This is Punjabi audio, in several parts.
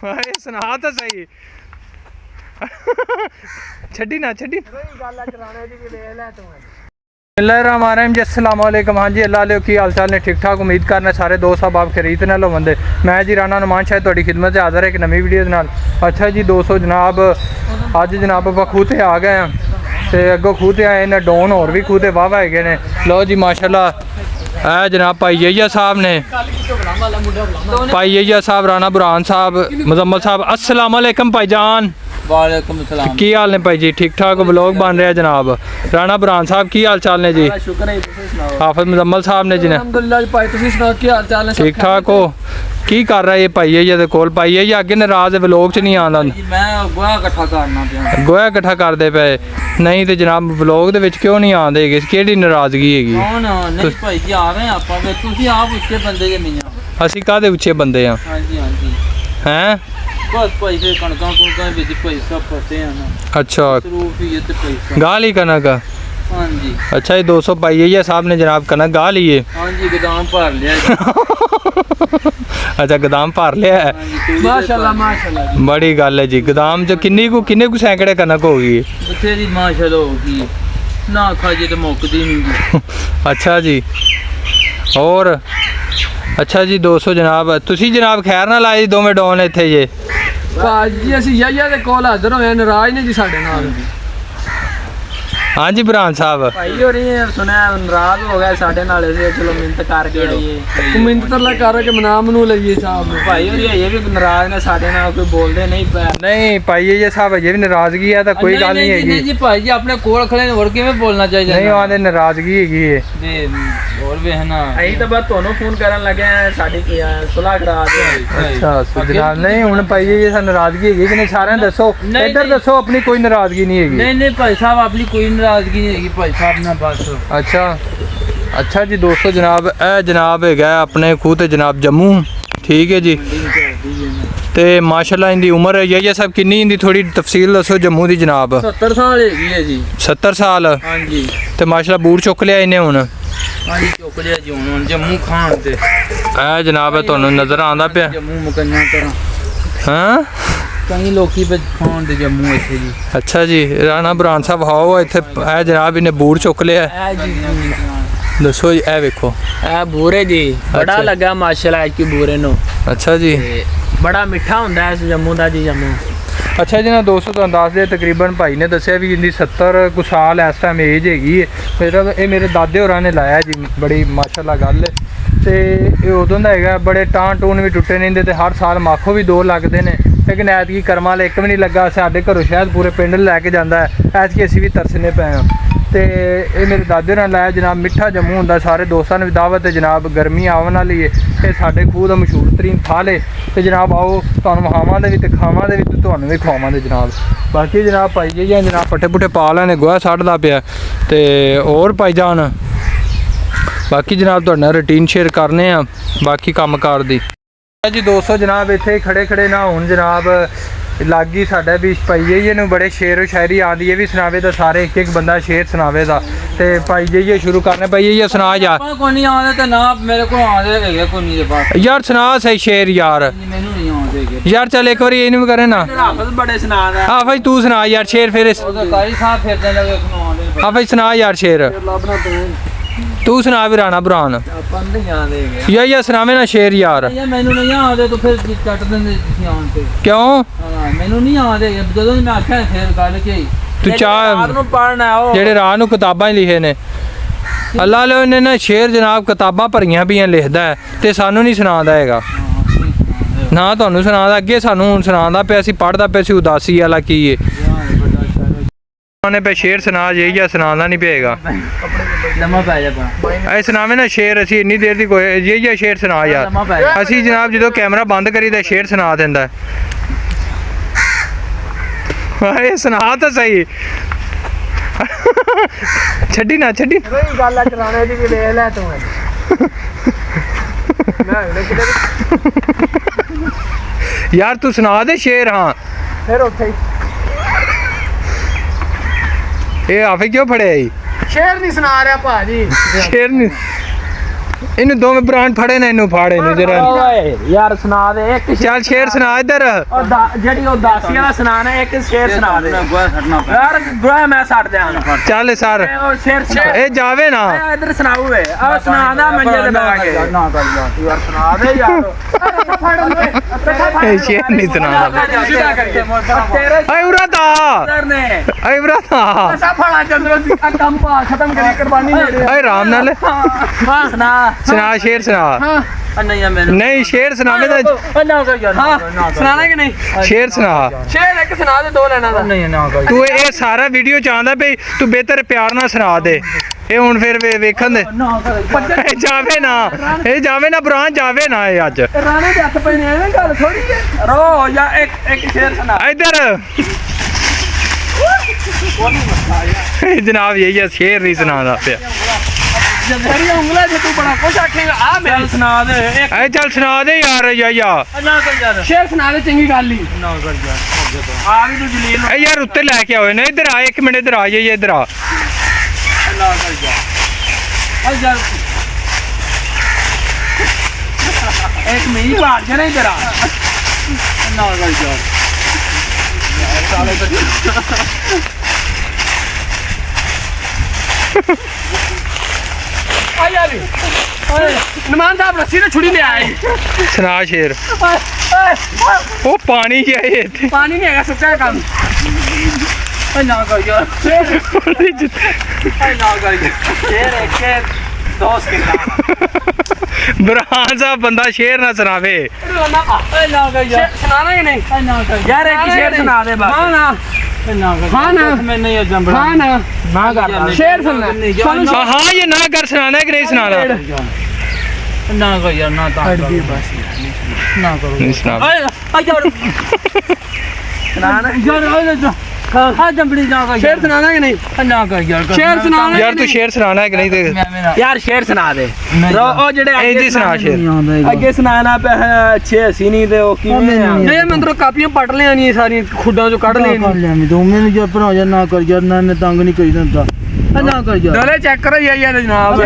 ਹਾਏ ਸੁਣਾ ਤਾਂ ਸਹੀ। ਛੱਡੀ ਨਾ ਛੱਡੀ। जी अस्सलाम वालेकुम। हाँ जी अल्लाह की हाल चाल ने ठीक ठाक उम्मीद करना सारे दोस्त साहब आप खरीद ना लो बंदे। मैं जी राना नुमान शायद थोड़ी खिदमत से हाज़र है एक नवी वीडियो के नाल। अच्छा जी दोस्तों जनाब अज जनाब आप खूह ते आ गए हैं तो अगों खूह ते आए ने डोन होर भी खूह ते वाह वाह है ने। लो जी माशाल्लाह जनाब भाई यहिया साहब ने भाई यहिया साहब राना बुरहान साहब मुजम्मल साहब अस्सलाम वालेकुम भाईजान। वालेकुम सलाम। की हाल ने भाई जी ठीक ठाक व्लॉग बन रहा जनाब। राणा बुरहान साहब की हाल चाल ने जी। शुक्र है तुसी सुनाओ। हाफिज मुजम्मल साहब ने जी ने अल्हम्दुलिल्लाह भाई तुसी सुनाओ की हाल चाल है ठीक ठाक हो। की कर रहा है ये भाई है ये कोल भाई है अगे नाराज व्लॉग च नहीं आंदा। मैं गोहा इकट्ठा करना पिया। गोहा इकट्ठा करदे पे नहीं तो जनाब व्लॉग दे विच क्यों नहीं आंदे केड़ी नाराजगी हैगी। नहीं भाई जी आ रहे हैं आपा वे तुसी आप उच्चे बंदे जे मियां। ਅਸੀਂ ਕਾਦੇ ਉੱਚੇ ਬੰਦੇ ਆ। हां जी हां जी हैं बस भाई फिर कणकां कुणकां विच पैसा फसे हैं ना। अच्छा रूफ ही ते पैसा। गाल ही कनक। हां जी अच्छा ये 200 पाई है साहब ने जनाब कनक गा ली है। हां जी गोदाम भर लिया। अच्छा गोदाम भर लिया है माशाल्लाह माशाल्लाह जी। बड़ी गल है जी गोदाम च किन्ने को सैकड़े कनक होगी बथेरी माशाल्लाह होगी ना खाजे तो मुकदी नहीं। अच्छा जी और अच्छा जी 200 जनाब तुसी जनाब खैर ना लाए दोवें डोन इत्थे जे भाजी ਅਸੀਂ ਯਾਇਆ ਦੇ ਕੋਲ ਹਾਜ਼ਰ ਹੋਏ ਨਰਾਜ਼ ਨੇ ਜੀ ਸਾਡੇ ਨਾਲ। हाँ जी बुरहान साहब भाई हो रही है सुना नाराज हो गए साढ़े नाल से चलो मिन्नत करके आइए मिन्नत ला करके मना मनु लइए साहब भाई हो रही है ये भी नाराज ने साढ़े नाल कोई बोलदे नहीं भाई ये साहब ये भी नाराजगी है तो कोई गल नहीं है जी भाई जी अपने कोल खड़े ने और किवें बोलना चाहिए नहीं आंदे नाराजगी हैगी है जी और वे है ना अई तो बस ਤੁਹਾਨੂੰ फोन करन लगे हैं साडी की सुलह करा दे। अच्छा जनाब नहीं हुन भाई ये नाराजगी हैगी कि नहीं सारे दसो इधर दसो अपनी कोई नाराजगी नहीं हैगी। नहीं भाई साहब अपनी कोई नाराजगी नहीं हैगी भाई साहब ना बस। अच्छा अच्छा जी 200 जनाब जनाब है अपने खूह ते जनाब जम्मू ठीक है जी ते माशाल्लाह इनकी उम्र है ये सब किन्नी इनकी थोड़ी तफसील दसो जम्मू की जनाब। 70 साल हैगी है जी 70 साल। हां जी ते माशाल्लाह बूट चुक लिया इन्हें हुन। हां जी चुक लिया जी हुन जम्मू खान ते जनाब है तुहानू नजर आंदा पिया जम्मू मुकन्ना तरह। हां कई लोकी पे खान दे जम्मू इत्थे जी। अच्छा जी राणा बुरहान साहब हाओ इत्थे जनाब इन्हें बूट चुक लिया दसो जी वेखो बूरे जी बड़ा लगा माशाल्लाह की बूरे नो। अच्छा जी बड़ा मिठा हुंदा है जम्मू दा जी जम्मू। अच्छा जी ना 200 तो अंदाज दे तकरीबन भाई ने दसिया भी इनकी 70 कुछ साल इस टाइम एज हैगी है। ये मेरे दादे होरां ने लाया जी बड़ी माशाल्लाह गल है तो ये उदों दा हैगा बड़े टां टून भी टुटे नहीं ते हर साल माखो भी 2 लगते हैं लेकिन ऐतकी कर्मा वाले एक भी नहीं लगा साढ़े घरों शायद पूरे पिंड लैके जाता है ऐतकी असीं भी तरसने पे हैं। तो ये मेरे दादे ने लाया जनाब मिठा जम्मू होंदा सारे दोस्तों ने भी दावत है जनाब गर्मी आवन वाली है ये साढ़े खूह का मशहूर तरीन थाल है तो जनाब आओ तुहानू वहावां दे भी ते खावां दे भी ते तुहानू भी खवावां दे जनाब। बाकी जनाब भाई जी जनाब पट्ठे पुट्ठे पा लैने गोहा सड़दा पिया ते और भाईजान बाकी जनाब तुहाडे नाल रूटीन शेयर करने आ बाकी कम कार दी जी 200 जनाब इत्थे खड़े खड़े ना हुण जनाब लागी साडा भी भाई जी नूं बड़े शेर शायरी आंदी है भी सुनावे तो सारे एक एक बंदा शेर सुनावे दा ते भाई जी शुरू करने भाई जी सुना यार कोई नहीं आंदे ते ना मेरे को आंदे हैगे कोई नहीं दे पास यार सुना सही शेर यार मेनू नहीं आंदे हैगे यार चल एक बार ये नहीं करे ना हाफिज बड़े सुनादा हां भाई तू सुना यार शेर फिर कारी साहब फिरने लगे सुनाने हां भाई सुना यार शेर तू सुना भी राणा बुरहान अपन नहीं आंदे हैगे या सुनावे ना शेर यार मेनू नहीं आंदे तो फिर कट देंदे तुसी आंदे क्यों हां मेनू नहीं आंदे ਜਦੋਂ मैं आख्या फिर गल की तू चाह रात ਨੂੰ ਪੜਨਾ ਉਹ ਜਿਹੜੇ ਰਾਤ ਨੂੰ ਕਿਤਾਬਾਂ ਲਿਖੇ ਨੇ ਅੱਲਾ ਲੈ ਉਹਨੇ ਨਾ ਸ਼ੇਰ ਜਨਾਬ ਕਿਤਾਬਾਂ ਭਰੀਆਂ ਪਈਆਂ ਲਿਖਦਾ ਹੈ ਤੇ ਸਾਨੂੰ ਨਹੀਂ ਸੁਣਾਉਂਦਾ ਹੈਗਾ ਨਾ ਤੁਹਾਨੂੰ ਸੁਣਾਉਂਦਾ ਅੱਗੇ ਸਾਨੂੰ ਹੁਣ ਸੁਣਾਉਂਦਾ ਪਿਆ ਸੀ ਪੜ੍ਹਦਾ ਪਿਆ ਸੀ ਉਦਾਸੀ ਵਾਲਾ ਕੀ ਏ ਉਹਨੇ ਪੇ ਸ਼ੇਰ ਸੁਣਾ ਜੇ ਜਾਂ ਸੁਣਾਉਂਦਾ ਨਹੀਂ ਪਏਗਾ ਲੰਮਾ ਪੈ ਜਾ ਪਾ ਐ ਸੁਣਾਵੇ ਨਾ ਸ਼ੇਰ ਅਸੀਂ ਇੰਨੀ ਦੇਰ ਦੀ ਕੋਈ ਜੇ ਜਾਂ ਸ਼ੇਰ ਸੁਣਾ ਯਾਰ ਅਸੀਂ ਜਨਾਬ ਜਦੋਂ ਕੈਮਰਾ ਬੰਦ ਕਰੀਦਾ ਸ਼ੇਰ ਸੁਣਾ ਦਿੰਦਾ ਹਾਏ ਸੁਣਾ ਤਾਂ ਸਹੀ ਛੱਡੀ ਨਾ ਛੱਡੀ ਕੋਈ ਗੱਲ ਕਰਾਣੇ ਦੀ ਵੇਖ ਲੈ ਤੂੰ ਮੈਂ ਯਾਰ ਤੂੰ ਸੁਣਾ ਦੇ ਸ਼ੇਰ ਹਾਂ ਫਿਰ ਉੱਥੇ ਇਹ ਆਫੇ ਕਿਉਂ ਫੜਿਆ ਜੀ ਸ਼ੇਰ ਨਹੀਂ ਸੁਣਾ ਰਿਹਾ ਭਾਜੀ ਸ਼ੇਰ ਨਹੀਂ ਇਹਨੂੰ ਦੋਵੇਂ ਬ੍ਰਾਂਡ ਫੜੇ ਨੇ ਇਹਨੂੰ ਫਾੜ ਇਹਨੂੰ ਜਰਾ ਓਏ ਯਾਰ ਸੁਣਾ ਦੇ ਇੱਕ ਚੱਲ ਸ਼ੇਰ ਸੁਣਾ ਇੱਧਰ ਜਿਹੜੀ ਉਹ ਦਾਸੀ ਵਾਲਾ ਸੁਣਾਣਾ ਇੱਕ ਸ਼ੇਰ ਸੁਣਾ ਦੇ ਯਾਰ ਗੋਆ ਮੈਂ ਛੱਡ ਦਿਆਂ ਚੱਲ ਸਰ ਉਹ ਸ਼ੇਰ ਇਹ ਜਾਵੇ ਨਾ ਇੱਧਰ ਸੁਣਾਓ ਓਏ ਆ ਸੁਣਾਦਾ ਮੰਜੇ ਤੇ ਬੈਠ ਕੇ ਨਾ ਕਰ ਯਾਰ ਸੁਣਾ ਦੇ ਯਾਰ ਇਹ ਸ਼ੇਰ ਨਹੀਂ ਸੁਣਾਦਾ ਸਿੱਧਾ ਕਰਕੇ ਤੇਰੇ ਓਏ ਉਰਾਤਾ ਸਰ ਨੇ ਓਏ ਉਰਾਤਾ ਐਸਾ ਫੜਾ ਚੰਦਰੋ ਦੀ ਕੰਮ ਪਾ ਖਤਮ ਕਰੀ ਕੁਰਬਾਨੀ ਦੇ ਦੇ ਓਏ ਆਰਾਮ ਨਾਲ ਹਾਂ ਸੁਣਾ ਸੁਣਾ ਸ਼ੇਰ ਸੁਣਾ ਹਾਂ ਨਹੀਂ ਮੈਨੂੰ ਨਹੀਂ ਸ਼ੇਰ ਸੁਣਾਵੇ ਤਾਂ ਨਾ ਕਰ ਯਾਰ ਹਾਂ ਸੁਣਾਣਾ ਕਿ ਨਹੀਂ ਸ਼ੇਰ ਸੁਣਾ ਸ਼ੇਰ ਇੱਕ ਸੁਣਾ ਦੇ ਦੋ ਲੈਣਾ ਦਾ ਨਹੀਂ ਨਾ ਕਰ ਤੂੰ ਇਹ ਸਾਰਾ ਵੀਡੀਓ ਚਾਹੁੰਦਾ ਬਈ ਤੂੰ ਬਿਹਤਰ ਪਿਆਰ ਨਾਲ ਸੁਣਾ ਦੇ ਇਹ ਹੁਣ ਫਿਰ ਵੇਖਣ ਦੇ ਨਾ ਕਰ ਇਹ ਜਾਵੇ ਨਾ ਬੁਰਾਂ ਜਾਵੇ ਨਾ ਇਹ ਅੱਜ ਰਾਣੇ ਦੇ ਹੱਥ ਪੈ ਨੇ ਐਵੇਂ ਗੱਲ ਥੋੜੀ ਹੈ ਰੋ ਜਾਂ ਇੱਕ ਸ਼ੇਰ ਸੁਣਾ ਇੱਧਰ ਜਨਾਬ ਇਹ ਸ਼ੇਰ ਨਹੀਂ ਸੁਣਾਉਂਦਾ ਪਿਆ ਮੇਰੀ ਉਂਗਲਾਂ ਜੇ ਤੂੰ ਬੜਾ ਕੁਛ ਆਖੇਗਾ ਆ ਮੈਂ ਸੁਣਾ ਦੇ ਐ ਚੱਲ ਸੁਣਾ ਦੇ ਯਾਰ ਯਾ ਨਾ ਕਰ ਯਾਰ ਸ਼ੇਰ ਸੁਣਾ ਦੇ ਚੰਗੀ ਗੱਲ ਹੀ ਨਾ ਕਰ ਯਾਰ ਆ ਵੀ ਤੂੰ ਜਲੀਲ ਐ ਯਾਰ ਉੱਤੇ ਲੈ ਕੇ ਆਓ ਨਾ ਇੱਧਰ ਆ 1 ਮਿੰਟ ਇੱਧਰ ਆ ਜਾਈਏ ਇੱਧਰ ਆ ਨਾ ਕਰ ਯਾਰ ਆ ਯਾਰ ਇੱਕ ਮਿੰਟ ਬਾਹਰ ਜਾ ਨਹੀਂ ਤੇਰਾ ਨਾ ਕਰ ਯਾਰ ਸਾਲੇ ਆ ਯਾਰ ਓਏ ਨਮਾਨ ਸਾਹਿਬ ਰੱਸੀ ਤੇ ਛੁੜੀ ਲੈ ਆਏ ਸੁਣਾ ਸ਼ੇਰ ਉਹ ਪਾਣੀ ਜਿਹਾ ਇੱਥੇ ਪਾਣੀ ਨਹੀਂ ਹੈਗਾ ਸੁੱਕਾ ਕੰਮ ਓਏ ਨਾ ਕਰ ਯਾਰ ਓਏ ਨਾ ਕਰ ਯਾਰ ਇੱਕ ਦੋਸਤ ਕਿੰਨਾ ਬੁਰਹਾਨ ਸਾਹਿਬ ਬੰਦਾ ਸ਼ੇਰ ਨਾ ਸੁਣਾਵੇ ਓਏ ਨਾ ਕਰ ਯਾਰ ਸੁਣਾਣਾ ਹੀ ਨਹੀਂ ਓਏ ਨਾ ਕਰ ਯਾਰ ਇੱਕ ਸ਼ੇਰ ਸੁਣਾ ਦੇ ਬਸ ਹਾਂ ਨਾ हाँ ना मैं नहीं जंबड़ा हाँ ना ना कर शेर सुनना हाँ ये ना कर सुनाना है कि नहीं सुनाना ना कर यार ना ता बस ना करो नहीं सुना यार सुनाना यार हाँ जंबड़ी जा कर शेर सुनाना कि नहीं ना कर यार शेर सुनाना यार तू शेर सुनाना है कि नहीं दे यार शेर सुना दे ओ जेड़े आगे सुना शेर ਅੱਗੇ ਸੁਣਾਣਾ ਪਿਆ ਅੱਛੇ ਅਸੀਂ ਨਹੀਂ ਤੇ ਉਹ ਕਿਵੇਂ ਨਹੀਂ ਮੈਂ ਅੰਦਰੋਂ ਕਾਪੀਆਂ ਪੜ ਲਿਆਣੀ ਸਾਰੀ ਖੁੱਡਾਂ ਚੋਂ ਕੱਢ ਲੈਣੀ ਕਰ ਲਿਆ ਮੈਂ ਦੋਵੇਂ ਨੂੰ ਜਦ ਭਰਾ ਨਾ ਕਰ ਯਾਰ ਨਾ ਮੈਂ ਤੰਗ ਨਹੀਂ ਕਰੀ ਦਿੰਦਾ ਨਾ ਕਰ ਯਾਰ डोले चेक करो ये जनाब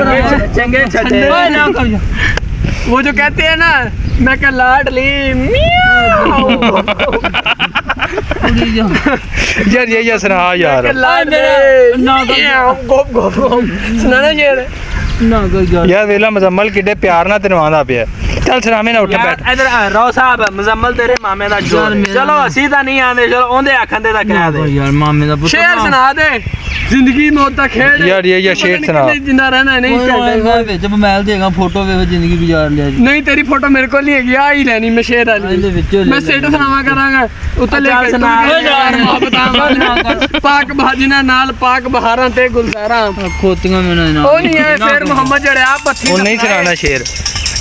चंगे छठे ना कर वो जो कहते हैं ना मैं क्या लाडली यार ये सुना यार ना गोप गोप सुनाना शेर ਨਾ ਕਰ ਯਾਰ यार वेला मुजम्मल किड्डे प्यार ना तेन आंदा पिया चल सुनावे ना उठ बैठ इधर रो साहब मुजम्मल तेरे मामे दा जो चलो ਅਸੀਂ ਤਾਂ ਨਹੀਂ ਆਂਦੇ ਚਲੋ ਉਹਦੇ ਆਖਣ ਦੇ ਤਾਂ ਕਹਿ ਦੇ ਯਾਰ ਮਾਮੇ ਦਾ ਪੁੱਤ शेर सुना दे जिंदगी मौत का खेल यार ये शेर सुना जिंदा रहना नहीं ਮੈਂ ਵਿੱਚ ਮੋਬਾਈਲ ਦੇਗਾ ਫੋਟੋ ਵੇਖ ਜ਼ਿੰਦਗੀ ਗੁਜ਼ਾਰ ਲਿਆ ਜੀ ਨਹੀਂ ਤੇਰੀ ਫੋਟੋ ਮੇਰੇ ਕੋਲ ਨਹੀਂ ਹੈਗੀ ਆ ਹੀ ਲੈਣੀ ਮੈਂ ਸ਼ੇਰ ਵਾਲੀ ਇਹਦੇ ਵਿੱਚ ਮੈਂ ਸਟੇਟਸ ਸੁਣਾਵਾ ਕਰਾਂਗਾ ਉੱਤੇ ਲੈ ਕੇ ਸੁਣਾ ਯਾਰ ਮੁਹੱਬਤਾਂ ਪਾਕ ਬਾਜੀਨਾ ਨਾਲ ਪਾਕ ਬਹਾਰਾਂ ਤੇ ਗੁਲਜ਼ਾਰਾਂ ਖੋਤੀਆਂ ਮੈਨੂੰ ਨਾ ਉਹ ਨਹੀਂ ਹੈ ਫਿਰ ਮੁਹੰਮਦ ਜੜਿਆ ਪੱਥੀ वो नहीं सुनाना शेर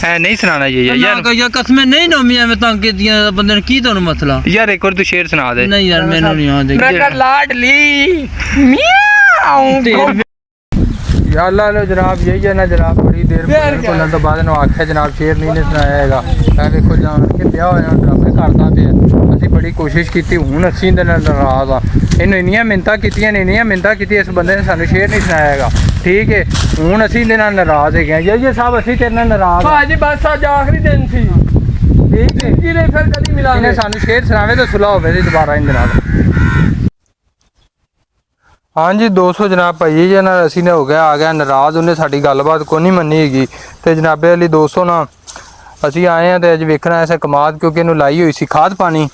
है नहीं सुनाना ये ਨਾ यार ਕਰ ਯਾਰ ਕਸਮੇ ਨਹੀਂ ਨੋਮੀ ਐਵੇਂ ਤੰਗ ਕੀਤੀਆਂ ਬੰਦੇ ਨੂੰ ਕੀ ਤੁਹਾਨੂੰ ਮਸਲਾ यार एक बार तू शेर सुना दे ਨਹੀਂ ਯਾਰ ਮੈਨੂੰ ਨਹੀਂ ਆਉਂਦੇ ਮੈਂ ਕਹ ਲਾਡਲੀ ਮਿਆਉ या अल्लाह लो जनाब यही है ना जनाब बड़ी देर बोलने तो बाद आख्या जनाब शेर नहीं ने सुनाया हैगा देखो जान के ब्याह होया ड्रामे करता पे ਅਸੀਂ ਬੜੀ ਕੋਸ਼ਿਸ਼ ਕੀਤੀ ਹੁਣ ਅਸੀਂ ਇਹਦੇ ਨਾਲ ਨਾਰਾਜ਼ ਆ ਇਹਨੂੰ ਇੰਨੀਆਂ ਮਿੰਨਤਾਂ ਕੀਤੀਆਂ ਇਸ ਬੰਦੇ ਨੇ ਸਾਨੂੰ ਸ਼ੇਰ ਨਹੀਂ ਸੁਣਾਇਆ ਹੈਗਾ ਠੀਕ ਹੈ ਹੁਣ ਅਸੀਂ ਇਹਦੇ ਨਾਲ ਨਾਰਾਜ਼ ਹੈਗੇ ਆ ਜੀ ਸਾਹਿਬ ਅਸੀਂ ਤੇਰੇ ਨਾਲ ਨਾਰਾਜ਼ ਆ ਭਾਜੀ ਬਸ ਅੱਜ ਆਖਰੀ ਦਿਨ ਸੀ ਠੀਕ ਹੈ ਕੀ ਨੇ ਫਿਰ ਕਦੀ ਮਿਲਾਂਗੇ ਇਹਨੇ ਸਾਨੂੰ ਸ਼ੇਰ ਸੁਣਾਵੇ ਤਾਂ ਸੁਲਾ ਹੋਵੇ ਤੇ ਦੁਬਾਰਾ ਇਹਦੇ ਨਾਲ ਹਾਂਜੀ 200 ਜਨਾਬ ਭਾਈ ਜੀ ਨਾਲ ਅਸੀਂ ਨੇ ਹੋ ਗਿਆ ਆ ਗਿਆ ਨਾਰਾਜ਼ ਉਹਨੇ ਸਾਡੀ ਗੱਲਬਾਤ ਕੋਈ ਨਹੀਂ ਮੰਨੀ ਹੈਗੀ ਤੇ ਜਨਾਬੇ ਅਲੀ 200 ਨਾ ਅਸੀਂ ਆਏ ਆ ਤੇ ਅੱਜ ਵੇਖਣਾ ਐਸਾ ਕਮਾਦ ਕਿਉਂਕਿ ਇਹਨੂੰ ਲਾਈ ਹੋਈ ਸੀ ਖਾਦ ਪਾਣੀ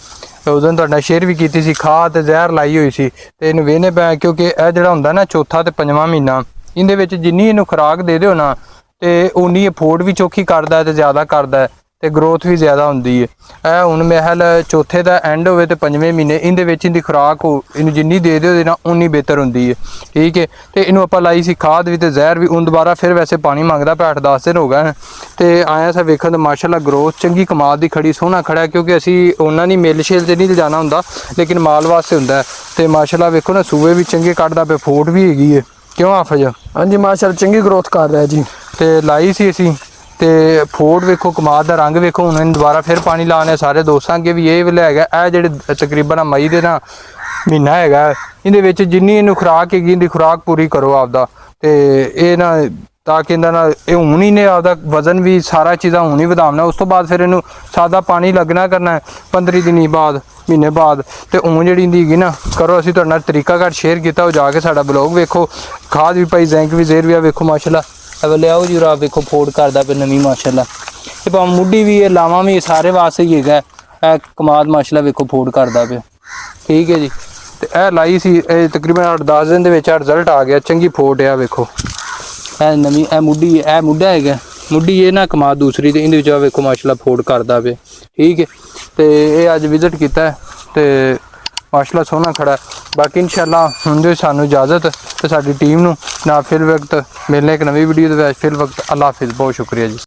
ਉਦੋਂ ਤੁਹਾਡਾ ਸ਼ੇਅਰ ਵੀ ਕੀਤੀ ਸੀ ਖਾਦ ਤੇ ਜ਼ਹਿਰ ਲਾਈ ਹੋਈ ਸੀ ਤੇ ਇਹਨੂੰ ਵੇਹਨੇ ਪੈ ਕਿਉਂਕਿ ਇਹ ਜਿਹੜਾ ਹੁੰਦਾ ਨਾ ਚੌਥਾ ਤੇ ਪੰਜਵਾਂ ਮਹੀਨਾ ਇਹਦੇ ਵਿੱਚ ਜਿੰਨੀ ਇਹਨੂੰ ਖੁਰਾਕ ਦੇ ਦਿਓ ਨਾ ਤੇ ਉਨੀ ਇਹ ਫੋੜ ਵੀ ਚੋਖੀ ਕਰਦਾ ਤੇ ਜ਼ਿਆਦਾ ਕਰਦਾ ਤੇ ਗਰੋਥ ਵੀ ਜ਼ਿਆਦਾ ਹੁੰਦੀ ਹੈ ਇਹ ਹੁਣ ਮਹਿਲ ਚੌਥੇ ਦਾ ਐਂਡ ਹੋਵੇ ਤੇ ਪੰਜਵੇਂ ਮਹੀਨੇ ਇਹਦੇ ਵਿੱਚ ਇਹਦੀ ਖੁਰਾਕ ਇਹਨੂੰ ਜਿੰਨੀ ਦੇ ਦਿਓ ਨਾ ਉਨੀ ਬਿਹਤਰ ਹੁੰਦੀ ਹੈ ਠੀਕ ਹੈ ਤੇ ਇਹਨੂੰ ਆਪਾਂ ਲਾਈ ਸੀ ਖਾਦ ਵੀ ਤੇ ਜ਼ਹਿਰ ਵੀ ਹੁਣ ਦੁਬਾਰਾ ਫਿਰ ਵੈਸੇ ਪਾਣੀ ਮੰਗਦਾ ਪਿਆ 8-10 ਦਿਨ ਹੋ ਗਏ ਤੇ ਆਇਆ ਸਾ ਵੇਖਣ ਤੇ ਮਾਸ਼ਾਅੱਲਾ ਗਰੋਥ ਚੰਗੀ ਕਮਾਦ ਦੀ ਖੜੀ ਸੋਹਣਾ ਖੜਾ ਕਿਉਂਕਿ ਅਸੀਂ ਉਹਨਾਂ ਨਹੀਂ ਮਿਲ ਸ਼ੇਲ ਤੇ ਨਹੀਂ ਲਿਜਾਣਾ ਹੁੰਦਾ ਲੇਕਿਨ ਮਾਲ ਵਾਸਤੇ ਹੁੰਦਾ ਤੇ ਮਾਸ਼ਾਅੱਲਾ ਵੇਖੋ ਨਾ ਸੂਏ ਵੀ ਚੰਗੇ ਕੱਢਦਾ ਪਿਆ ਫੋਟ ਵੀ ਹੈਗੀ ਹੈ ਕਿਉਂ ਆਫਜ ਹਾਂਜੀ ਮਾਸ਼ਾਅੱਲਾ ਚੰਗੀ ਗਰੋਥ ਕਰ ਰਿਹਾ ਜੀ ਤੇ ਲਾਈ ਸੀ ਅਸੀਂ ਤੇ ਫੋੜ ਵੇਖੋ ਕਮਾਦ ਦਾ ਰੰਗ ਵੇਖੋ ਹੁਣ ਇਹਨੂੰ ਦੁਬਾਰਾ ਫਿਰ ਪਾਣੀ ਲਾਣੇ ਸਾਰੇ ਦੋਸਤਾਂ ਅੱਗੇ ਵੀ ਇਹ ਵੇਲੇ ਹੈਗਾ ਇਹ ਜਿਹੜੇ ਤਕਰੀਬਨ ਮਈ ਦੇ ਨਾ ਮਹੀਨਾ ਹੈਗਾ ਇਹਦੇ ਵਿੱਚ ਜਿੰਨੀ ਇਹਨੂੰ ਖੁਰਾਕ ਹੈਗੀ ਇਹਦੀ ਖੁਰਾਕ ਪੂਰੀ ਕਰੋ ਆਪਦਾ ਤੇ ਇਹ ਨਾ ਤਾਂ ਕਿ ਇਹਦਾ ਨਾਲ ਇਹ ਹੁਣ ਹੀ ਨੇ ਆਪਦਾ ਵਜ਼ਨ ਵੀ ਸਾਰਾ ਚੀਜ਼ਾਂ ਹੁਣ ਹੀ ਵਧਾਉਣਾ। ਉਸ ਤੋਂ ਬਾਅਦ ਫਿਰ ਇਹਨੂੰ ਸਾਦਾ ਪਾਣੀ ਲੱਗਣਾ ਕਰਨਾ ਹੈ 15 ਦਿਨੀ ਬਾਅਦ, ਮਹੀਨੇ ਬਾਅਦ। ਤੇ ਉਹ ਜਿਹੜੀ ਹੁੰਦੀ ਹੈਗੀ ਨਾ ਕਰੋ, ਅਸੀਂ ਤੁਹਾਡੇ ਨਾਲ ਤਰੀਕਾਕਾਰ ਸ਼ੇਅਰ ਕੀਤਾ, ਉਹ ਜਾ ਕੇ ਸਾਡਾ ਬਲੌਗ ਵੇਖੋ। ਖਾਦ ਵੀ ਪਾਈ, ਜ਼ੈਂਕ ਵੀ, ਜ਼ੇਰ ਵੀ ਆ ਵੇਖੋ ਮਾਸ਼ਾਅੱਲਾ। ਅਵਲੇ ਆਓ ਜੀ ਰਾਤ ਵੇਖੋ ਫੋੜ ਕਰਦਾ ਪਿਆ ਨਵੀਂ ਮਾਸ਼ਾਅੱਲਾ। ਇਹ ਭਾਵੇਂ ਮੁੱਢੀ ਵੀ ਇਹ ਲਾਵਾਂ ਵੀ ਸਾਰੇ ਵਾਸਤੇ ਹੀ ਹੈਗਾ। ਇਹ ਕਮਾਦ ਮਾਸ਼ਾਅੱਲਾ ਵੇਖੋ ਫੋੜ ਕਰਦਾ ਪਿਆ, ਠੀਕ ਹੈ ਜੀ। ਤੇ ਇਹ ਲਾਈ ਸੀ, ਇਹ ਤਕਰੀਬਨ 8-10 ਦਿਨ ਦੇ ਵਿੱਚ ਰਿਜ਼ਲਟ ਆ ਗਿਆ, ਚੰਗੀ ਫੋੜ ਆ ਵੇਖੋ। ਇਹ ਨਵੀਂ ਇਹ ਮੁੱਢੀ, ਇਹ ਮੁੱਢਾ ਹੈਗਾ, ਮੁੱਢੀ ਇਹ ਨਾ ਕਮਾਦ ਦੂਸਰੀ, ਤੇ ਇਹਦੇ ਵਿੱਚ ਆ ਵੇਖੋ ਮਾਸ਼ਾਅੱਲਾ ਫੋੜ ਕਰਦਾ ਪਿਆ, ਠੀਕ ਹੈ। ਤੇ ਇਹ ਅੱਜ ਵਿਜ਼ਿਟ ਕੀਤਾ ਤੇ ਮਾਸ਼ਾਅੱਲਾ ਸੋਹਣਾ ਖੜਾ। ਬਾਕੀ ਇਨਸ਼ਾਅੱਲਾ ਹੁਣ ਜੋ ਸਾਨੂੰ ਇਜਾਜ਼ਤ ਤੇ ਸਾਡੀ ਟੀਮ ਨੂੰ ਨਾ ਫਿਰ ਵਕਤ ਮਿਲਣੇ ਇੱਕ ਨਵੀਂ ਵੀਡੀਓ ਦੇ ਵਿੱਚ। ਫਿਰ ਵਕਤ ਅੱਲਾ ਹਾਫਿਜ਼, ਬਹੁਤ ਸ਼ੁਕਰੀਆ ਜੀ।